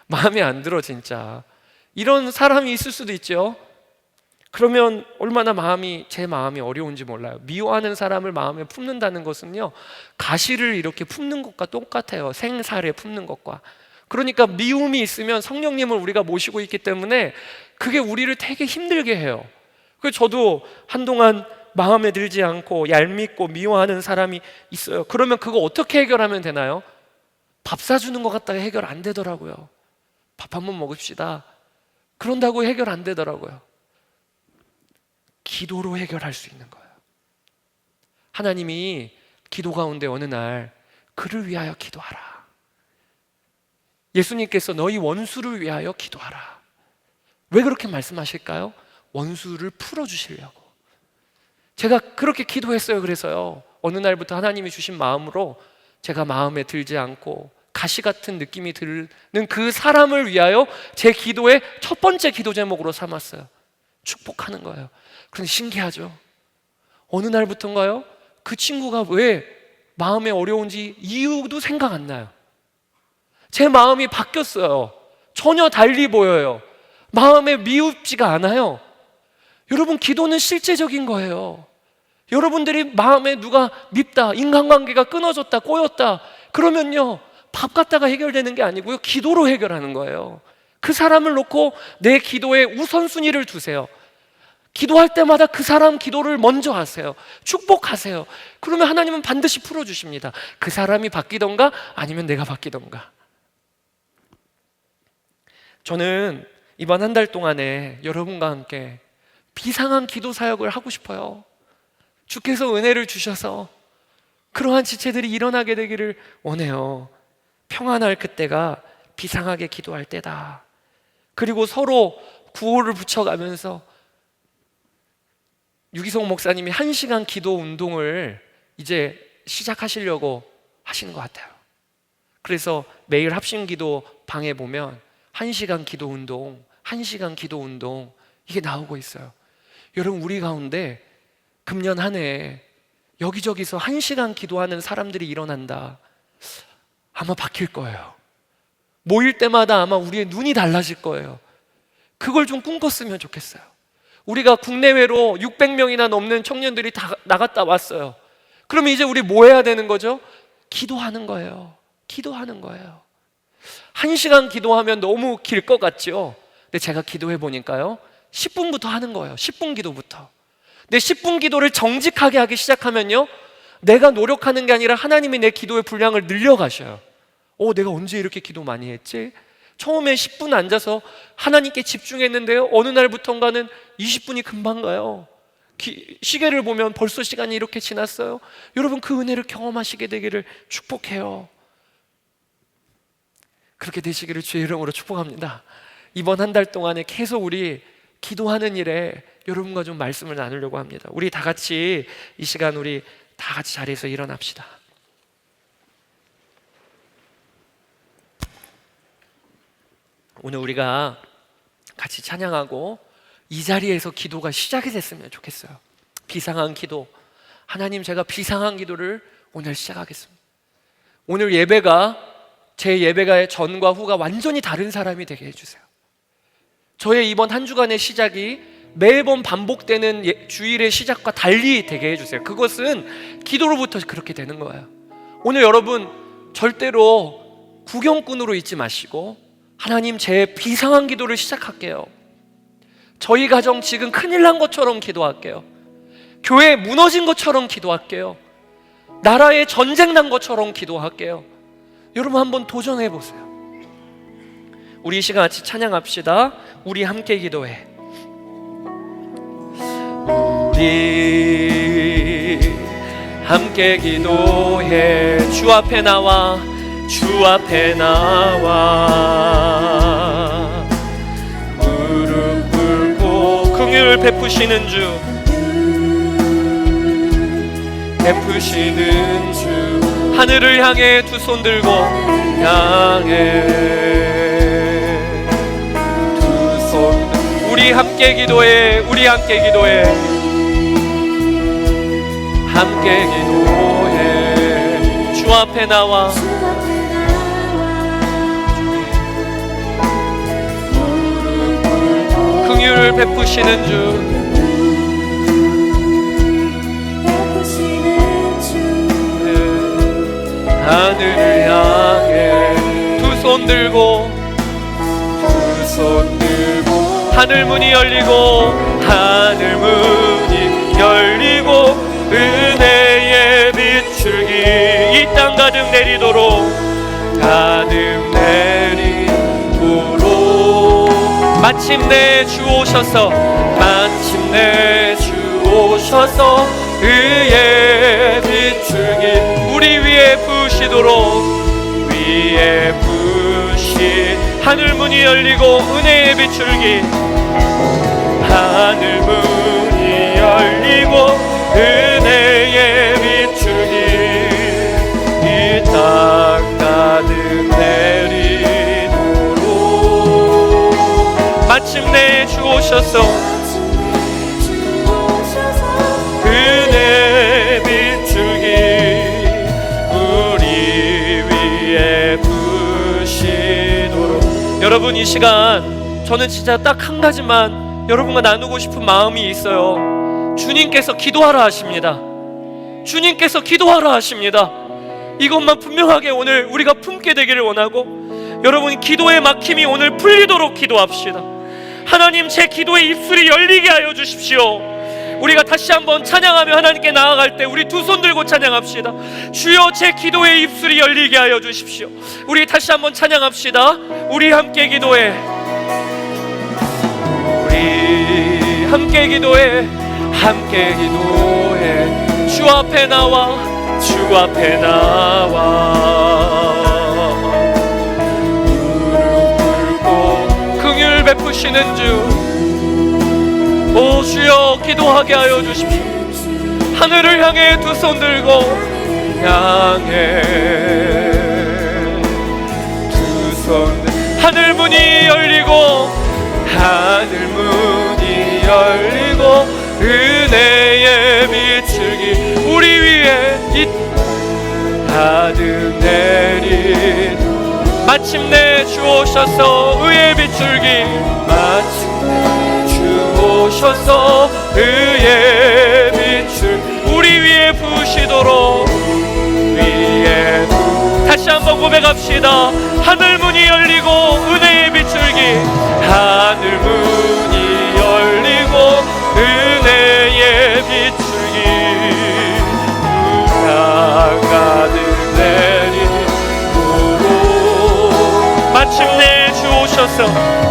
마음에 안 들어 진짜. 이런 사람이 있을 수도 있죠. 그러면 얼마나 제 마음이 어려운지 몰라요. 미워하는 사람을 마음에 품는다는 것은요, 가시를 이렇게 품는 것과 똑같아요. 생살에 품는 것과. 그러니까 미움이 있으면 성령님을 우리가 모시고 있기 때문에 그게 우리를 되게 힘들게 해요. 그래서 저도 한동안 마음에 들지 않고 얄밉고 미워하는 사람이 있어요. 그러면 그거 어떻게 해결하면 되나요? 밥 사주는 것 같다가 해결 안 되더라고요. 밥 한번 먹읍시다. 그런다고 해결 안 되더라고요. 기도로 해결할 수 있는 거예요. 하나님이 기도 가운데 어느 날 그를 위하여 기도하라. 예수님께서 너희 원수를 위하여 기도하라. 왜 그렇게 말씀하실까요? 원수를 풀어주시려고. 제가 그렇게 기도했어요. 그래서요, 어느 날부터 하나님이 주신 마음으로 제가 마음에 들지 않고 가시 같은 느낌이 드는 그 사람을 위하여 제 기도의 첫 번째 기도 제목으로 삼았어요. 축복하는 거예요. 그런데 신기하죠? 어느 날부터인가요? 그 친구가 왜 마음에 어려운지 이유도 생각 안 나요. 제 마음이 바뀌었어요. 전혀 달리 보여요. 마음에 미웁지가 않아요. 여러분, 기도는 실제적인 거예요. 여러분들이 마음에 누가 밉다, 인간관계가 끊어졌다, 꼬였다, 그러면요, 밥 갖다가 해결되는 게 아니고요, 기도로 해결하는 거예요. 그 사람을 놓고 내 기도에 우선순위를 두세요. 기도할 때마다 그 사람 기도를 먼저 하세요. 축복하세요. 그러면 하나님은 반드시 풀어주십니다. 그 사람이 바뀌던가 아니면 내가 바뀌던가. 저는 이번 한 달 동안에 여러분과 함께 비상한 기도 사역을 하고 싶어요. 주께서 은혜를 주셔서 그러한 지체들이 일어나게 되기를 원해요. 평안할 그때가 비상하게 기도할 때다. 그리고 서로 구호를 붙여가면서 유기성 목사님이 1시간 기도 운동을 이제 시작하시려고 하시는 것 같아요. 그래서 매일 합심기도 방에 보면 1시간 기도 운동, 1시간 기도 운동 이게 나오고 있어요. 여러분, 우리 가운데 금년 한 해 여기저기서 1시간 기도하는 사람들이 일어난다. 아마 바뀔 거예요. 모일 때마다 아마 우리의 눈이 달라질 거예요. 그걸 좀 꿈꿨으면 좋겠어요. 우리가 국내외로 600명이나 넘는 청년들이 다 나갔다 왔어요. 그러면 이제 우리 뭐 해야 되는 거죠? 기도하는 거예요. 기도하는 거예요. 1시간 기도하면 너무 길 것 같죠? 근데 제가 기도해 보니까요, 10분부터 하는 거예요. 10분 기도부터. 근데 10분 기도를 정직하게 하기 시작하면요, 내가 노력하는 게 아니라 하나님이 내 기도의 분량을 늘려가셔요. 내가 언제 이렇게 기도 많이 했지? 처음에 10분 앉아서 하나님께 집중했는데요, 어느 날부턴가는 20분이 금방 가요. 시계를 보면 벌써 시간이 이렇게 지났어요. 여러분, 그 은혜를 경험하시게 되기를 축복해요. 그렇게 되시기를 주의 이름으로 축복합니다. 이번 한 달 동안에 계속 우리 기도하는 일에 여러분과 좀 말씀을 나누려고 합니다. 우리 다 같이 이 시간 우리 다 같이 자리에서 일어납시다. 오늘 우리가 같이 찬양하고 이 자리에서 기도가 시작이 됐으면 좋겠어요. 비상한 기도. 하나님, 제가 비상한 기도를 오늘 시작하겠습니다. 오늘 예배가 제 예배가의 전과 후가 완전히 다른 사람이 되게 해주세요. 저의 이번 한 주간의 시작이 매번 반복되는 주일의 시작과 달리 되게 해주세요. 그것은 기도로부터 그렇게 되는 거예요. 오늘 여러분 절대로 구경꾼으로 있지 마시고, 하나님, 제 비상한 기도를 시작할게요. 저희 가정 지금 큰일 난 것처럼 기도할게요. 교회 무너진 것처럼 기도할게요. 나라에 전쟁 난 것처럼 기도할게요. 여러분, 한번 도전해 보세요. 우리 이 시간 같이 찬양합시다. 우리 함께 기도해. 우리 함께 기도해. 주 앞에 나와, 주 앞에 나와. 무릎 꿇고 긍휼을 베푸시는 주, 베푸시는 주. 하늘을 향해 두 손 들고 향해 두 손. 우리 함께 기도해, 우리 함께 기도해. 함께 기도해. 주 앞에 나와, 긍휼을 베푸시는 주, 하늘을 향해 두 손 들고, 두 손 들고. 하늘 문이 열리고, 하늘 문이 열리고, 은혜의 비출기 이 땅 가득 내리도록, 가득 내리도록. 마침내 주 오셔서, 마침내 주 오셔서 의의 비출기 우리 위에 부으시도록, 위에 부으시. 하늘 문이 열리고 은혜의 비출기, 하늘 문이 열리고 은혜의 비출기 이 땅 가득 내리도록. 마침내 주 오셔서 은혜의 비출기 우리 위에 부으시도록. 여러분, 이 시간 저는 진짜 딱 한 가지만 여러분과 나누고 싶은 마음이 있어요. 주님께서 기도하라 하십니다. 주님께서 기도하라 하십니다. 이것만 분명하게 오늘 우리가 품게 되기를 원하고, 여러분 기도의 막힘이 오늘 풀리도록 기도합시다. 하나님, 제 기도의 입술이 열리게 하여 주십시오. 우리가 다시 한번 찬양하며 하나님께 나아갈 때 우리 두 손 들고 찬양합시다. 주여, 제 기도의 입술이 열리게 하여 주십시오. 우리 다시 한번 찬양합시다. 우리 함께 기도해, 우리 함께 기도해, 함께 기도해. 주 앞에 나와, 주 앞에 나와. 무릎 꿇고 긍휼 베푸시는 주, 오 주여, 기도하게 하여 주십시오. 하늘을 향해 두 손 들고 향해 두 손. 하늘 문이 열리고, 하늘 문이 열리고 은혜의 비출기 우리 위에 가득 내린. 마침내 주 오셔서 의의 비출기, 마침내 주 오셔서 의의 빛을 우리 위에 부으시도록, 위에 다시 한번 고백합시다. 하늘 문이 열리고 은혜의 비출기, 하늘 문이 열리고 은혜의 비출기 누가 가득 내리도록. 마침내 주 오셔서,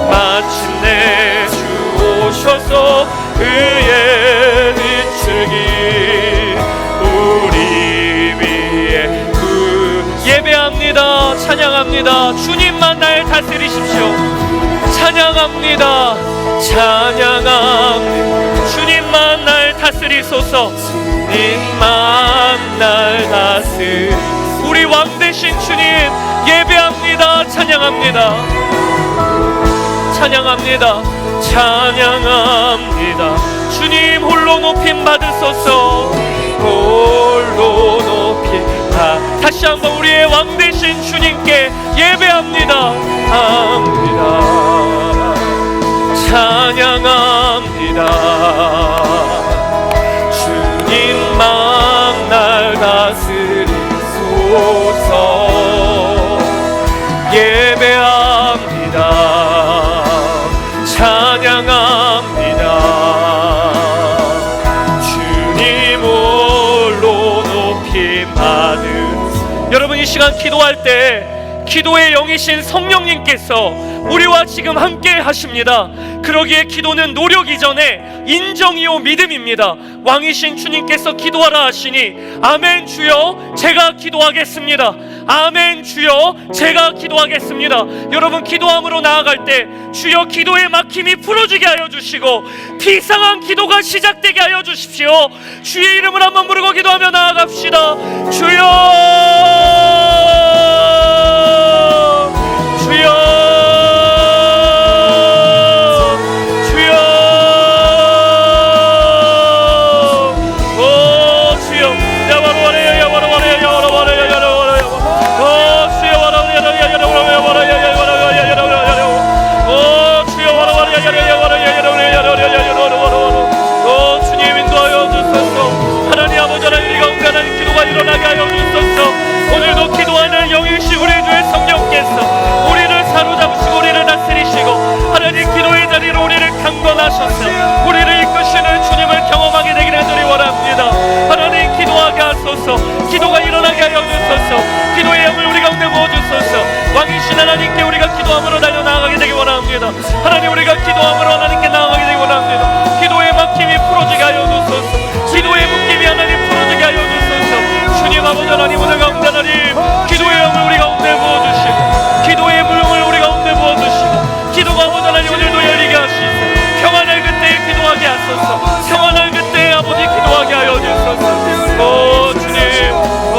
마침내 주 오셔서 의의 비출기 우리 위에 예배합니다. 찬양합니다. 주님만 날 다스리십시오. 찬양합니다. 찬양합니다. 주님만 날 다스리소서. 주님만 날 다스리. 우리 왕 되신 주님 예배합니다. 찬양합니다. 찬양합니다. 찬양합니다. 주님 홀로 높임 받으소서. 홀로 높임. 다시 한번 우리의 왕 되신 주님께 예배합니다. 합니다. 찬양합니다. 주님만 날 다스리소서. 예배합니다. 찬양합니다. 주님 홀로 높임 받은. 여러분, 이 시간 기도할 때 기도의 영이신 성령님께서 우리와 지금 함께 하십니다. 그러기에 기도는 노력 이전에 인정이요 믿음입니다. 왕이신 주님께서 기도하라 하시니 아멘 주여 제가 기도하겠습니다. 아멘 주여 제가 기도하겠습니다. 여러분, 기도함으로 나아갈 때 주여 기도의 막힘이 풀어지게 하여 주시고 비상한 기도가 시작되게 하여 주십시오. 주의 이름을 한번 부르고 기도하며 나아갑시다. 주여 주여 일어나게 하여 주소서. 오늘도 기도하는 영이신 우리 주의 성령께서 우리를 사로잡으시고 우리를 다스리시고 하나님 기도의 자리로 우리를 강권하셔서 우리를 이끄시는 주님을 경험하게 되기를 간절히 원합니다. 하나님 기도하게 하소서. 기도가 일어나게 하여 주소서. 기도의 영을 우리 가운데 부어주소서. 왕이신 하나님께 우리가 기도함으로 달려나가게 되기 원합니다. 하나님, 우리가 기도함으로 하나님께 나아가게 되기 원합니다. 기도의 막힘이 풀어지게 하여 주소서. 기도의 묶임이 하나님 풀어지게 하여 주소서. 주님 아버지 하나님, 오늘 가운데 하나님 기도의 영을 우리 가운데 부어주시고 기도의 물을 우리 가운데 부어주시고 기도가 아버지 하나님 오늘도 열리게 하시고 평안할 그때에 기도하게 하소서. 평안할 그때에 아버지 기도하게 하여 주소서. 오 주님, 오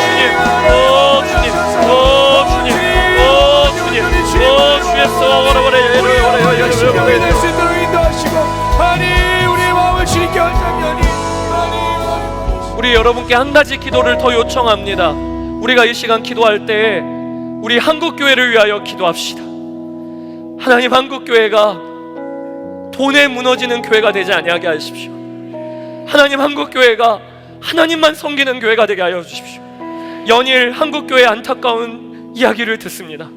주님, 오 주님, 오 주님, 오 주님, 오 주였어. 오래 될 수 있도록 인도하시고 하나님 우리의 마음을 주님께 얹으면 우리 여러분께 한 가지 기도를 더 요청합니다. 우리가 이 시간 기도할 때 우리 한국교회를 위하여 기도합시다. 하나님, 한국교회가 돈에 무너지는 교회가 되지 아니하게 하십시오. 하나님, 한국교회가 하나님만 섬기는 교회가 되게 하여 주십시오. 연일 한국교회의 안타까운 이야기를 듣습니다.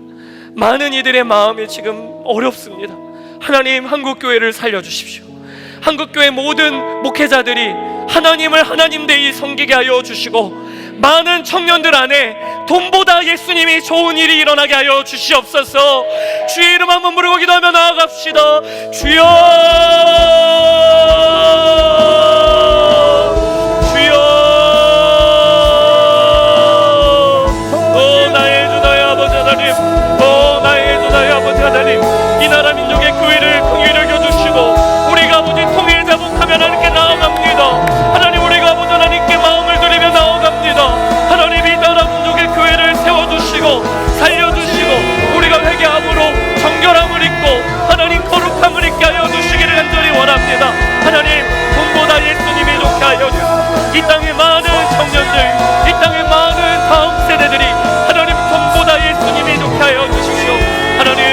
많은 이들의 마음이 지금 어렵습니다. 하나님, 한국교회를 살려주십시오. 한국교회 모든 목회자들이 하나님을 하나님 되이 섬기게 하여 주시고 많은 청년들 안에 돈보다 예수님이 좋은 일이 일어나게 하여 주시옵소서. 주의 이름 한번 부르고 기도하며 나아갑시다. 주여, 주여. 오 나의 주 나의 아버지 하나님, 오 나의 주 나의 아버지 하나님, 이 나라 민족의 교회를 긍휼히 여겨주시고 우리가 아버지 통일 자복하며 하나님께 나아갑니다. 하나님, 우리가 아버지 하나님께 마음을 드리며 나아갑니다. 하나님, 이 나라 민족의 교회를 세워주시고 살려주시고 우리가 회개함으로 정결함을 입고 하나님 거룩함을 입게 하여 주시기를 간절히 원합니다. 하나님, 돈보다 예수님이 좋게 하여 주시고 이 땅의 많은 청년들, 이 땅의 많은 다음 세대들이 하나님 돈보다 예수님이 좋게 하여 주십시오. 하나님,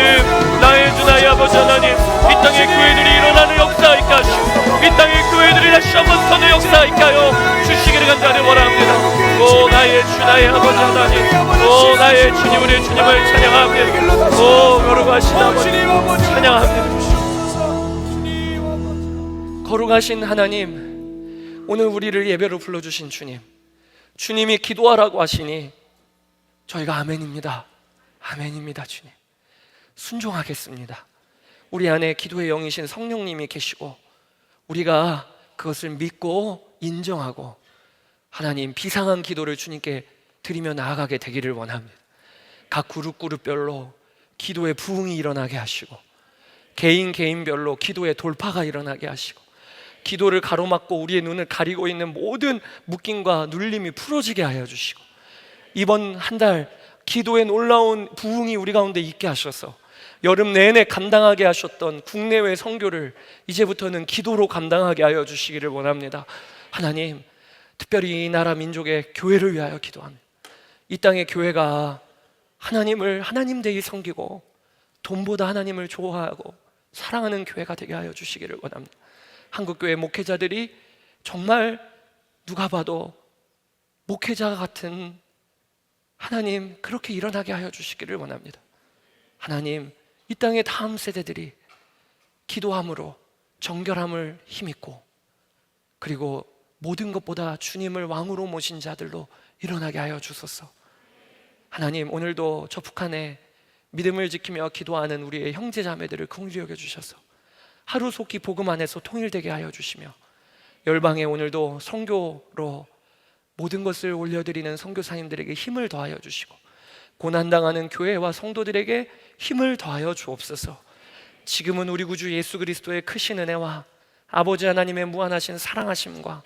나의 주 나의 아버지 하나님, 이 땅의 교회들이 일어나는 역사있게 하시고 이 땅의 교회들이 다시 한번 서는 역사있게 하여 주시기를 간절히 원합니다. 오 나의 주 나의 아버지 하나님, 오 나의 주님, 우리 주님을 찬양합니다. 오 거룩하신 아버지 찬양합니다. 거룩하신 하나님, 오늘 우리를 예배로 불러주신 주님, 주님이 기도하라고 하시니 저희가 아멘입니다. 아멘입니다. 주님, 순종하겠습니다. 우리 안에 기도의 영이신 성령님이 계시고 우리가 그것을 믿고 인정하고 하나님 비상한 기도를 주님께 드리며 나아가게 되기를 원합니다. 각 그룹별로 기도의 부흥이 일어나게 하시고 개인별로 기도의 돌파가 일어나게 하시고 기도를 가로막고 우리의 눈을 가리고 있는 모든 묶임과 눌림이 풀어지게 하여 주시고 이번 한 달 기도의 놀라운 부흥이 우리 가운데 있게 하셔서 여름 내내 감당하게 하셨던 국내외 선교를 이제부터는 기도로 감당하게 하여 주시기를 원합니다. 하나님, 특별히 이 나라 민족의 교회를 위하여 기도합니다. 이 땅의 교회가 하나님을 하나님 되이 섬기고 돈보다 하나님을 좋아하고 사랑하는 교회가 되게 하여 주시기를 원합니다. 한국교회 목회자들이 정말 누가 봐도 목회자 같은 하나님, 그렇게 일어나게 하여 주시기를 원합니다. 하나님, 이 땅의 다음 세대들이 기도함으로 정결함을 힘입고 그리고 모든 것보다 주님을 왕으로 모신 자들로 일어나게 하여 주소서. 하나님, 오늘도 저 북한에 믿음을 지키며 기도하는 우리의 형제 자매들을 긍휼히 여겨 주셔서 하루속히 복음 안에서 통일되게 하여 주시며, 열방에 오늘도 선교로 모든 것을 올려드리는 선교사님들에게 힘을 더하여 주시고, 고난당하는 교회와 성도들에게 힘을 더하여 주옵소서. 지금은 우리 구주 예수 그리스도의 크신 은혜와 아버지 하나님의 무한하신 사랑하심과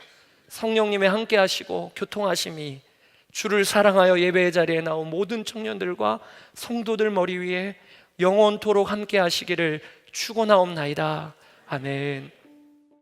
성령님의 함께하시고 교통하심이 주를 사랑하여 예배의 자리에 나온 모든 청년들과 성도들 머리 위에 영원토록 함께하시기를 축원하옵나이다. 아멘.